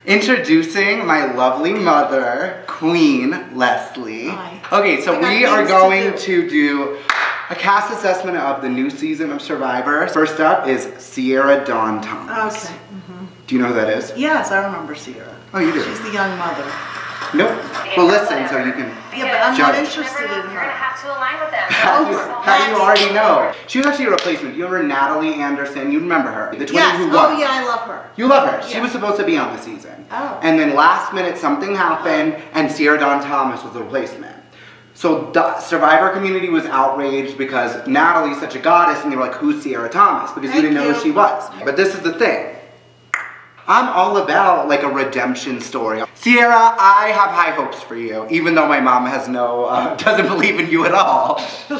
Introducing my lovely mother, Queen Leslie. Hi. Okay, so we are going to do a cast assessment of the new season of Survivor. First up is Sierra Dawn Thomas. Okay. Do you know who that is? Yes, I remember Sierra. Oh, you do? She's the young mother. Nope. Well, listen, so you can Yeah, but I'm not judge. interested in You're her. gonna have to align with them. How do you already know? She was actually a replacement. You remember Natalie Anderson? You remember her? The twin Yes, who won. oh yeah, I love her. You love her. She Yeah. was supposed to be on the season. Oh. And then last minute something happened and Sierra Dawn Thomas was the replacement. So the Survivor community was outraged because Natalie's such a goddess and they were like, who's Sierra Thomas? Because you didn't know who she was. But this is the thing. I'm all about like a redemption story. Sierra, I have high hopes for you, even though my mom has doesn't believe in you at all. You're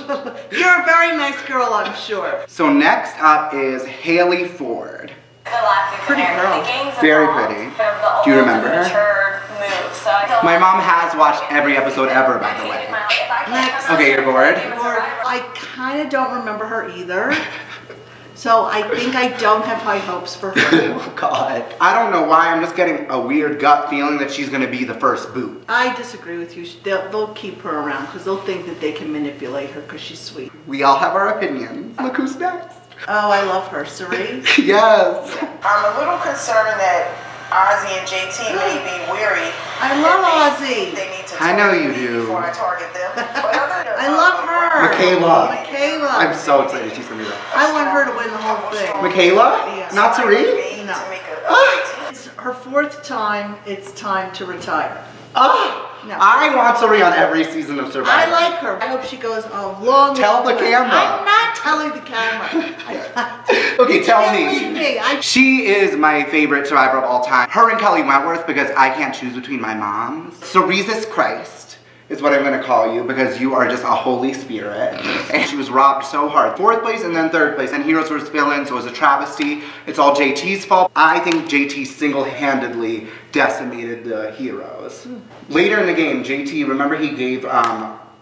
a very nice girl, I'm sure. So next up is Haley Ford. Pretty girl. Very pretty. Do you remember her? My mom has watched every episode ever, by the way. Next. Okay, you're bored? I kind of don't remember her either. So I think I don't have high hopes for her. Oh God. I don't know why, I'm just getting a weird gut feeling that she's gonna be the first boot. I disagree with you. They'll keep her around because they'll think that they can manipulate her because she's sweet. We all have our opinions. Look who's next. Oh, I love her. Cerise? Yes. I'm a little concerned that Ozzy and JT may be weary. I love Ozzy. They need to I know you target me do. before I target them. But other than I love her. Michaela. Michaela. I'm so excited she's gonna be there. I want her to win the whole thing. Michaela? Yes. Not Cerise? No. It's her fourth time. It's time to retire. Oh, No. I want Cerise on every season of Survivor. I like her. I hope she goes a long, Tell the way. camera. I'm not telling the camera. Okay, tell Believe me. me. She is my favorite Survivor of all time. Her and Kelly Wentworth, because I can't choose between my moms. Ceresus Christ is what I'm gonna call you because you are just a Holy Spirit. And she was robbed so hard. Fourth place and then third place. And Heroes vs. Villains, so it was a travesty. It's all JT's fault. I think JT single-handedly decimated the Heroes. Later in the game, JT, remember he gave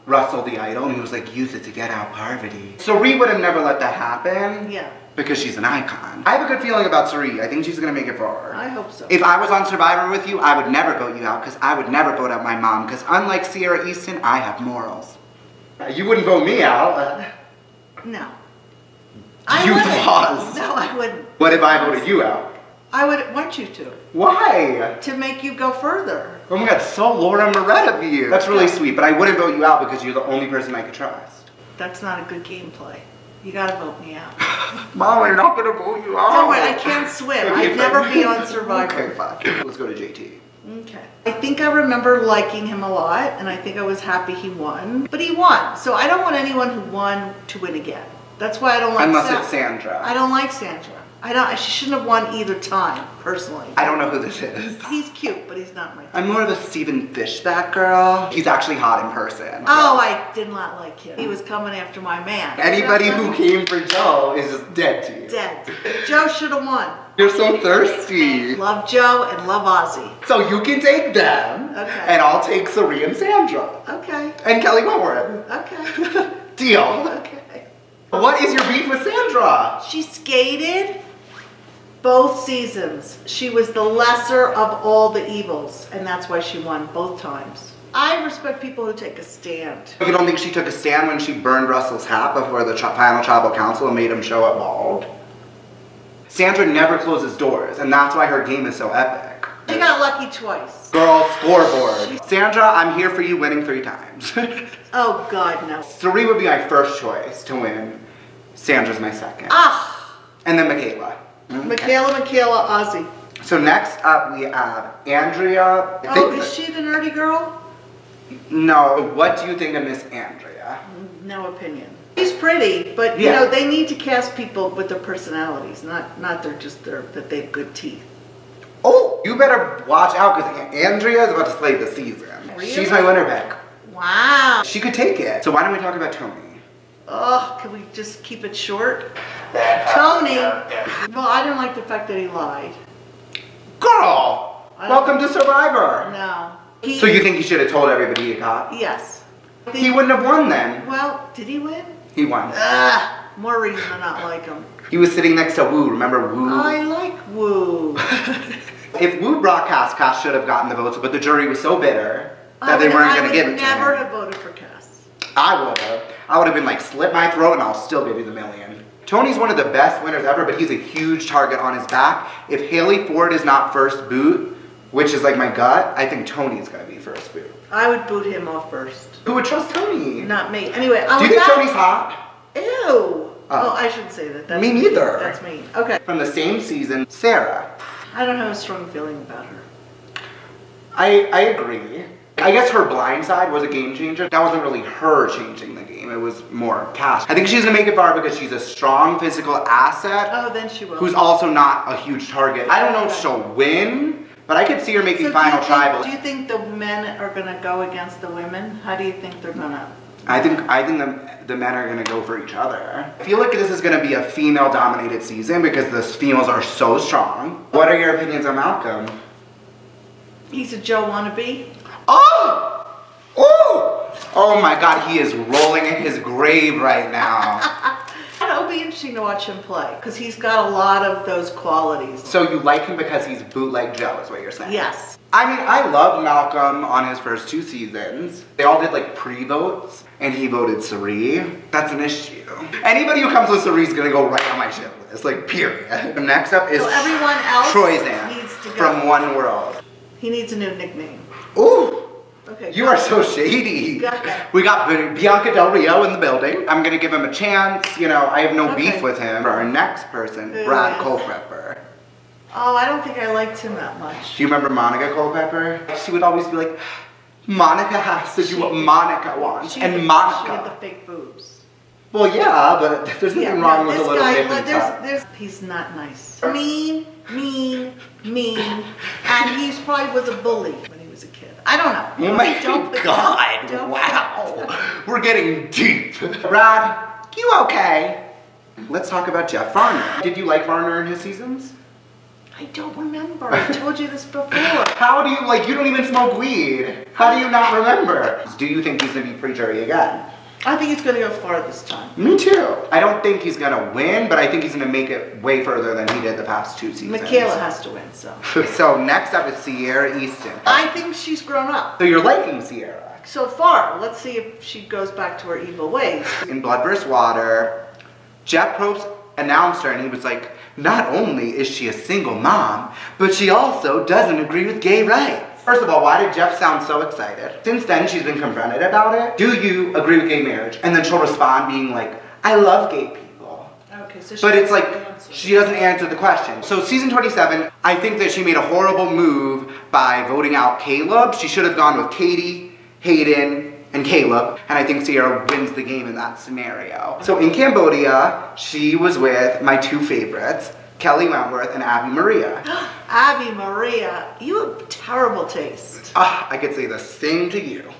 Russell the idol and he was like, use it to get out Parvati. Cerie would have never let that happen. Yeah. Because she's an icon. I have a good feeling about Cerie. I think she's gonna make it far. I hope so. If I was on Survivor with you, I would never vote you out because I would never vote out my mom because unlike Sierra Easton, I have morals. You wouldn't vote me out. No. You wouldn't. lost. No, I wouldn't. What if I voted you out? I would want you to. Why? To make you go further. Oh my God, so Laura Moret of you. That's really sweet, but I wouldn't vote you out because you're the only person I could trust. That's not a good gameplay. You gotta vote me out. Mom, you're not gonna vote you out. Don't worry, I can't swim. Okay, I'd never be on Survivor. Okay, fine. Let's go to JT. Okay. I think I remember liking him a lot, and I think I was happy he won. But he won, so I don't want anyone who won to win again. That's why I don't like Unless it's Sandra. I don't like Sandra. She shouldn't have won either time, personally. I don't know who this is. He's cute, but he's not my type. I'm more of a Stephen Fishback girl. He's actually hot in person. Oh, I did not like him. He was coming after my man. Anybody who came for Joe is just dead to you. Dead. Joe should have won. You're so thirsty. Love Joe and love Ozzy. So you can take them, Okay. and I'll take Cerie and Sandra. Okay. And Kelly Wentworth. Okay. Deal. Okay. What is your beef with Sandra? She skated both seasons. She was the lesser of all the evils, and that's why she won both times. I respect people who take a stand. You don't think she took a stand when she burned Russell's hat before the final tribal council and made him show up bald? Sandra never closes doors, and that's why her game is so epic. She got lucky twice. Girl, scoreboard. Sandra, I'm here for you winning 3 times. Oh God, no. Cerie would be my first choice to win. Sandra's my second. Ah! And then Michaela. Michaela, Ozzy. So next up we have Andrea. Oh, is she the nerdy girl? No. What do you think of Miss Andrea? No opinion. She's pretty, but you Yeah. know, they need to cast people with their personalities, not that they have good teeth. Oh, you better watch out because Andrea is about to slay the season. Really? She's my winner pick. Wow. She could take it. So why don't we talk about Tony? Oh, can we just keep it short? Tony. Well, I didn't like the fact that he lied. Girl! Welcome to Survivor! No. So you think he should have told everybody he got? Yes. He wouldn't have won then. Well, did he win? He won. More reason to not like him. He was sitting next to Wu. Remember Wu? I like Woo. If Wu brought Cass should have gotten the votes, but the jury was so bitter that they weren't going to give it to him. I would never have voted for Cass. I would have. I would have been like, slit my throat and I'll still give you the $1 million. Tony's one of the best winners ever, but he's a huge target on his back. If Haley Ford is not first boot, which is like my gut, I think Tony's going to be first boot. I would boot him off first. Who would trust Tony? Not me. Anyway, do you think Tony's hot? Ew. Oh, I shouldn't say that. That's me neither. That's mean. Okay. From the same season, Sarah. I don't have a strong feeling about her. I agree. I guess her blind side was a game changer. That wasn't really her changing the game. It was more Cass. I think she's gonna make it far because she's a strong physical asset. Oh, then she will. Who's also not a huge target. I don't know if she'll win, but I could see her making final tribal. Do you think the men are gonna go against the women? How do you think they're gonna? I think the men are gonna go for each other. I feel like this is gonna be a female-dominated season because the females are so strong. What are your opinions on Malcolm? He's a Joe wannabe. Oh! Oh! Oh my God, he is rolling in his grave right now. It'll be interesting to watch him play because he's got a lot of those qualities. So you like him because he's bootleg Joe is what you're saying? Yes. I mean, I love Malcolm on his first 2 seasons. They all did like pre-votes and he voted Cirie. That's an issue. Anybody who comes with Cirie is gonna go right on my shit list, like period. Next up is everyone else Troyzan needs to go. from One World. He needs a new nickname. Ooh! Okay. You are so shady. We got Bianca Del Rio in the building. I'm gonna give him a chance. You know, I have no beef with him. For our next person, Brad Culpepper. Oh, I don't think I liked him that much. Do you remember Monica Culpepper? She would always be like, Monica has to do what Monica wants. And Monica. She had the fake boobs. Well, yeah, but there's nothing wrong with a little nip. He's not nice. Mean, and he probably was a bully when he was a kid. I don't know. Oh my God, wow. We're getting deep. Brad, you okay? Let's talk about Jeff Varner. Did you like Varner in his seasons? I don't remember. I told you this before. How do you, like, you don't even smoke weed. How do you not remember? Do you think he's gonna be pre-jury again? I think he's gonna go far this time. Me too. I don't think he's gonna win, but I think he's gonna make it way further than he did the past 2 seasons. Michaela has to win, so. So next up is Sierra Easton. I think she's grown up. So you're liking Sierra? So far. Let's see if she goes back to her evil ways. In Blood vs. Water, Jeff Probst announced her and he was like, not only is she a single mom, but she also doesn't agree with gay rights. First of all, why did Jeff sound so excited? Since then, she's been confronted about it. Do you agree with gay marriage? And then she'll respond being like, I love gay people. Okay, so but it's like, she doesn't answer the question. So season 27, I think that she made a horrible move by voting out Caleb. She should have gone with Katie, Hayden, and Caleb. And I think Sierra wins the game in that scenario. So in Cambodia, she was with my 2 favorites, Kelly Wentworth and Abby Maria. Abby Maria, you have terrible taste. I could say the same to you.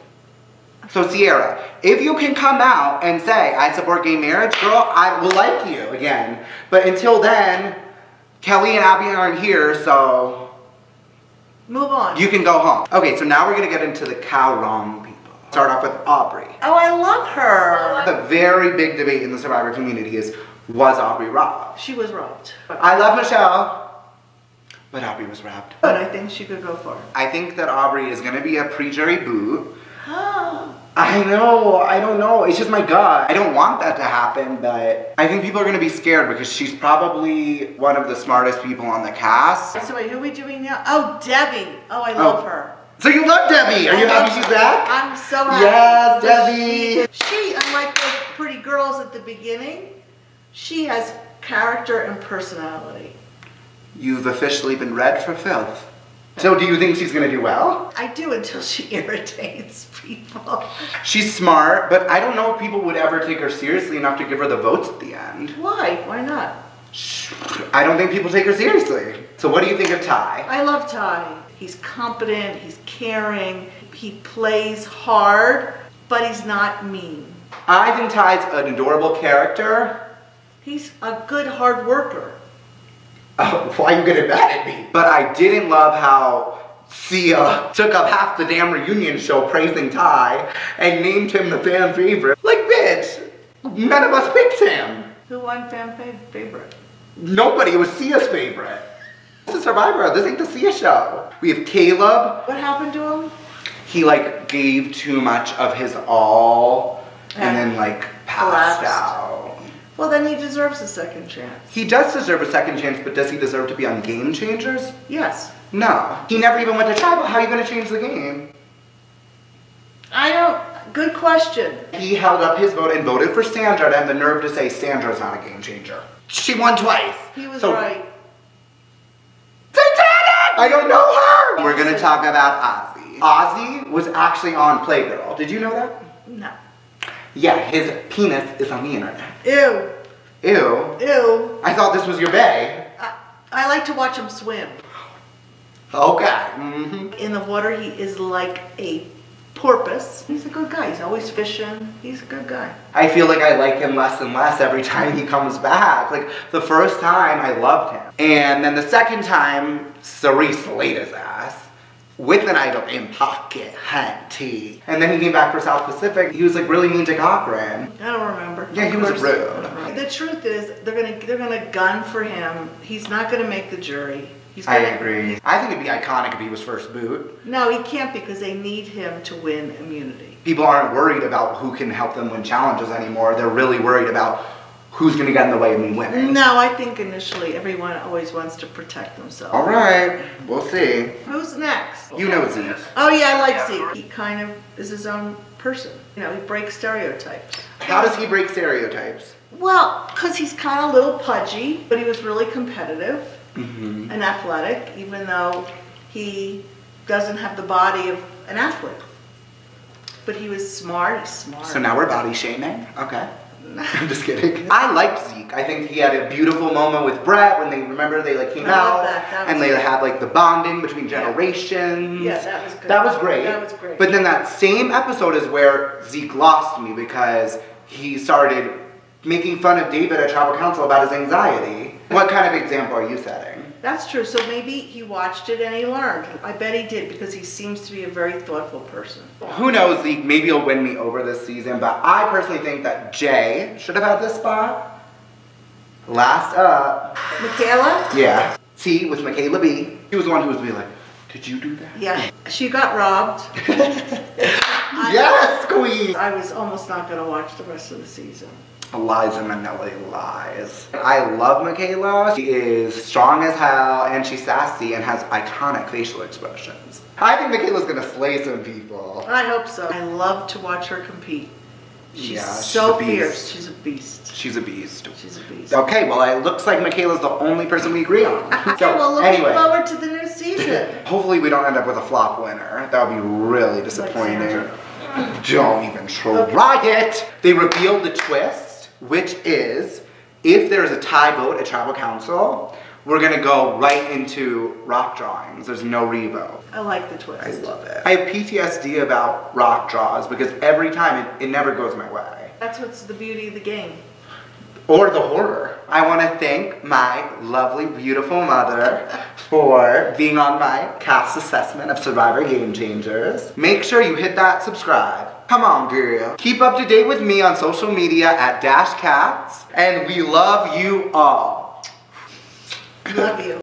So Sierra, if you can come out and say, I support gay marriage, girl, I will like you again. But until then, Kelly and Abby aren't here, so... Move on. You can go home. Okay, so now we're gonna get into the cow wrong people. Start off with Aubrey. Oh, I love her. The very big debate in the Survivor community is, was Aubrey robbed? She was robbed. I love Michelle, but Aubrey was robbed. But I think she could go far. I think that Aubrey is gonna be a pre-jury boot. I know, I don't know. It's just my gut. I don't want that to happen, but I think people are gonna be scared because she's probably one of the smartest people on the cast. So wait, who are we doing now? Oh, Debbie. Oh, I love her. So you love Debbie. Are you happy she's back? I'm so happy. Yes, Debbie. She, unlike those pretty girls at the beginning, she has character and personality. You've officially been read for filth. So do you think she's gonna do well? I do, until she irritates people. She's smart, but I don't know if people would ever take her seriously enough to give her the votes at the end. Why? Why not? I don't think people take her seriously. So what do you think of Ty? I love Ty. He's competent, he's caring, he plays hard, but he's not mean. I think Ty's an adorable character. He's a good hard worker. Oh, why are you gonna mad at me? But I didn't love how Sia took up half the damn reunion show praising Ty and named him the fan favorite. Like, bitch, none of us picked him. Who won fan favorite? Nobody, it was Sia's favorite. This is Survivor. This ain't the Sia show. We have Caleb. What happened to him? He like gave too much of his all and then like passed collapsed. out. Well, then he deserves a second chance. He does deserve a second chance, but does he deserve to be on Game Changers? Yes. No. He never even went to tribal. How are you going to change the game? I don't. Good question. He held up his vote and voted for Sandra and had the nerve to say Sandra's not a game changer. She won twice. He was right. Satanic! I don't know her! We're going to talk about Ozzy. Ozzy was actually on Playgirl. Did you know that? No. Yeah, his penis is on the internet. Ew. Ew. Ew. I thought this was your bae. I like to watch him swim. Okay. Mm-hmm. In the water, he is like a porpoise. He's a good guy. He's always fishing. He's a good guy. I feel like I like him less and less every time he comes back. Like, the first time, I loved him. And then the second time, Cerise slayed his ass. With an idol in pocket, hunty. And then he came back for South Pacific. He was like really mean to Cochran. I don't remember. Yeah, he was rude. The truth is, they're gonna gun for him. He's not gonna make the jury. I agree. I think it'd be iconic if he was first boot. No, he can't because they need him to win immunity. People aren't worried about who can help them win challenges anymore. They're really worried about who's going to get in the way of me winning. No, I think initially everyone always wants to protect themselves. All right, we'll see. Who's next? You know Zeke. Oh yeah, I like Zeke. He kind of is his own person. You know, he breaks stereotypes. How does he break stereotypes? Well, because he's kind of a little pudgy, but he was really competitive and athletic, even though he doesn't have the body of an athlete. But he was smart. He's smart. So now we're body shaming? Okay. I'm just kidding. I liked Zeke. I think he had a beautiful moment with Brett when they came out. And they had like the bonding between generations. Yeah, that was good. That was great. That was great. But then that same episode is where Zeke lost me because he started making fun of David at Tribal Council about his anxiety. What kind of example are you setting? That's true. So maybe he watched it and he learned. I bet he did because he seems to be a very thoughtful person. Who knows, Zeke? Maybe he'll win me over this season, but I personally think that Jay should have had this spot. Last up. Michaela? Yeah. T with Michaela B. He was the one who was be like, did you do that? Yeah. She got robbed. Yes, queen! I was almost not going to watch the rest of the season. Liza Minnelli lies. I love Michaela. She is strong as hell and she's sassy and has iconic facial expressions. I think Michaela's gonna slay some people. I hope so. I love to watch her compete. She's she's so a beast. fierce. She's a beast. She's a beast. She's a beast. Okay, well it looks like Michaela's the only person we agree on. Okay, well looking forward to the new season. Hopefully we don't end up with a flop winner. That would be really disappointing. Don't even try it. They revealed the twist, which is if there's a tie vote at Tribal Council, we're gonna go right into rock drawings. There's no revote. I like the twist. I love it. I have PTSD about rock draws because every time it never goes my way. That's what's the beauty of the game. Or the horror. I want to thank my lovely, beautiful mother for being on my Katz assessment of Survivor Game Changers. Make sure you hit that subscribe. Come on, girl. Keep up to date with me on social media at @Katz. And we love you all. Love you.